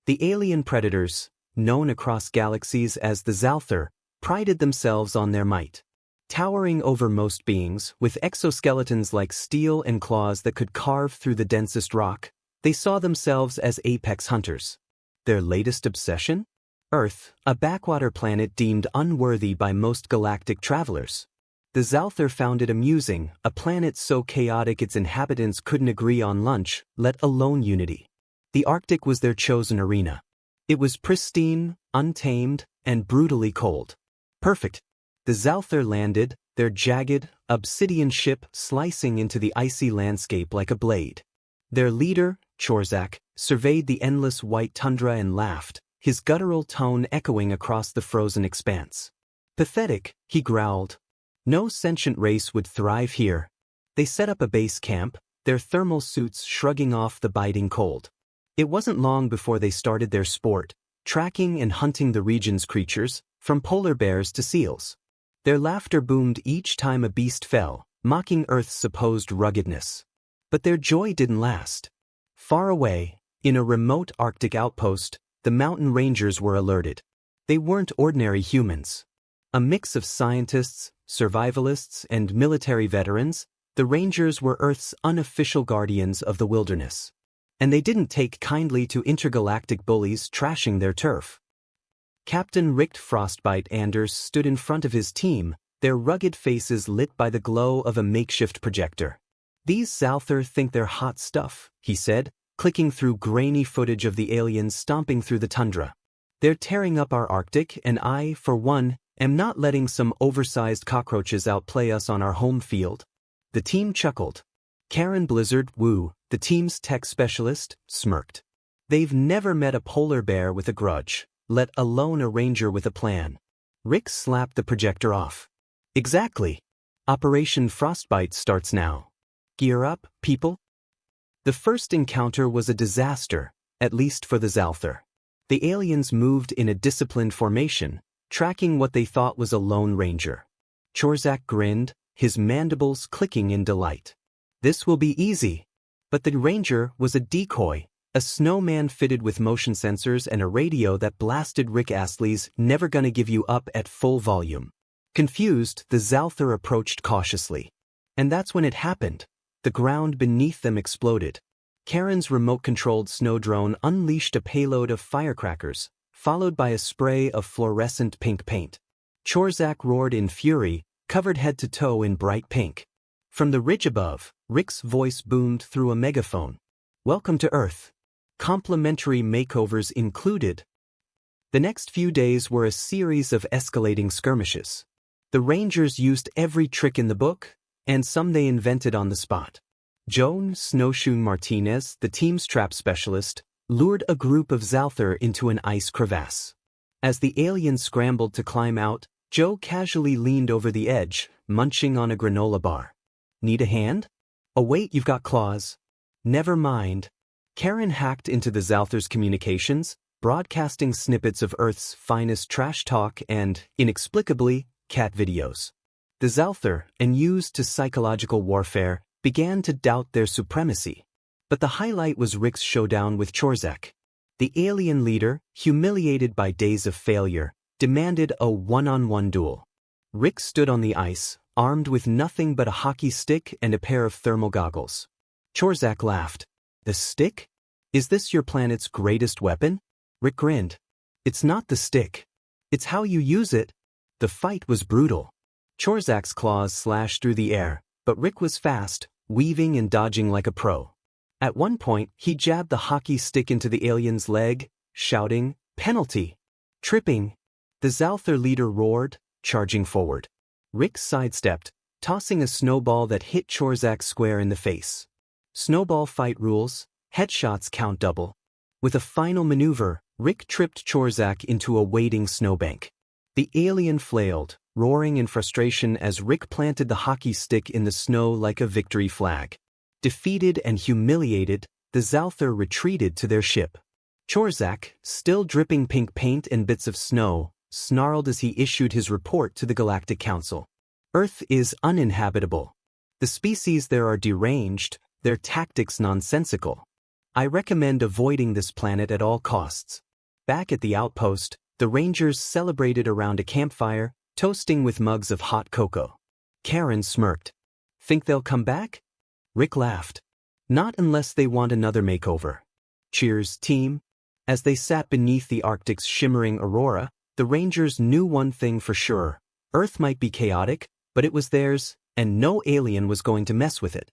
The alien predators, known across galaxies as the Zalthar, prided themselves on their might. Towering over most beings, with exoskeletons like steel and claws that could carve through the densest rock, they saw themselves as apex hunters. Their latest obsession? Earth, a backwater planet deemed unworthy by most galactic travelers. The Zalthar found it amusing, a planet so chaotic its inhabitants couldn't agree on lunch, let alone unity. The Arctic was their chosen arena. It was pristine, untamed, and brutally cold. Perfect. The Zalthar landed, their jagged, obsidian ship slicing into the icy landscape like a blade. Their leader, Chorzak, surveyed the endless white tundra and laughed, his guttural tone echoing across the frozen expanse. Pathetic, he growled. No sentient race would thrive here. They set up a base camp, their thermal suits shrugging off the biting cold. It wasn't long before they started their sport, tracking and hunting the region's creatures, from polar bears to seals. Their laughter boomed each time a beast fell, mocking Earth's supposed ruggedness. But their joy didn't last. Far away, in a remote Arctic outpost, the mountain rangers were alerted. They weren't ordinary humans. A mix of scientists, survivalists, and military veterans, the rangers were Earth's unofficial guardians of the wilderness. And they didn't take kindly to intergalactic bullies trashing their turf. Captain Rick Frostbite Anders stood in front of his team, their rugged faces lit by the glow of a makeshift projector. "These Zalthar think they're hot stuff," he said, clicking through grainy footage of the aliens stomping through the tundra. "They're tearing up our Arctic, and I, for one, am not letting some oversized cockroaches outplay us on our home field." The team chuckled. Karen Blizzard Wu, the team's tech specialist, smirked. They've never met a polar bear with a grudge, let alone a ranger with a plan. Rick slapped the projector off. "Exactly. Operation Frostbite starts now. Gear up, people." The first encounter was a disaster, at least for the Zalthar. The aliens moved in a disciplined formation, tracking what they thought was a lone ranger. Chorzak grinned, his mandibles clicking in delight. "This will be easy." But the ranger was a decoy, a snowman fitted with motion sensors and a radio that blasted Rick Astley's "Never Gonna Give You Up" at full volume. Confused, the Zalthar approached cautiously. And that's when it happened. The ground beneath them exploded. Karen's remote-controlled snow drone unleashed a payload of firecrackers, followed by a spray of fluorescent pink paint. Chorzak roared in fury, covered head to toe in bright pink. From the ridge above, Rick's voice boomed through a megaphone. "Welcome to Earth. Complimentary makeovers included." The next few days were a series of escalating skirmishes. The Rangers used every trick in the book, and some they invented on the spot. Joan Snowshoe Martinez, the team's trap specialist, lured a group of Zalthar into an ice crevasse. As the aliens scrambled to climb out, Joe casually leaned over the edge, munching on a granola bar. "Need a hand?" "Oh wait, you've got claws." "Never mind." Karen hacked into the Zalthar's communications, broadcasting snippets of Earth's finest trash talk and, inexplicably, cat videos. The Zalthar, unused to psychological warfare, began to doubt their supremacy. But the highlight was Rick's showdown with Chorzak. The alien leader, humiliated by days of failure, demanded a one-on-one duel. Rick stood on the ice, armed with nothing but a hockey stick and a pair of thermal goggles. Chorzak laughed. "The stick? Is this your planet's greatest weapon?" Rick grinned. "It's not the stick. It's how you use it." The fight was brutal. Chorzak's claws slashed through the air, but Rick was fast, weaving and dodging like a pro. At one point, he jabbed the hockey stick into the alien's leg, shouting, "Penalty!" Tripping. The Zalthar leader roared, charging forward. Rick sidestepped, tossing a snowball that hit Chorzak square in the face. Snowball fight rules, headshots count double. With a final maneuver, Rick tripped Chorzak into a waiting snowbank. The alien flailed, roaring in frustration as Rick planted the hockey stick in the snow like a victory flag. Defeated and humiliated, the Zalthar retreated to their ship. Chorzak, still dripping pink paint and bits of snow, snarled as he issued his report to the Galactic Council. "Earth is uninhabitable. The species there are deranged, their tactics nonsensical. I recommend avoiding this planet at all costs. Back at the outpost, the Rangers celebrated around a campfire, toasting with mugs of hot cocoa. Karen smirked. Think they'll come back? Rick laughed. Not unless they want another makeover. Cheers, team. As they sat beneath the Arctic's shimmering aurora, the Rangers knew one thing for sure. Earth might be chaotic, but it was theirs, and no alien was going to mess with it.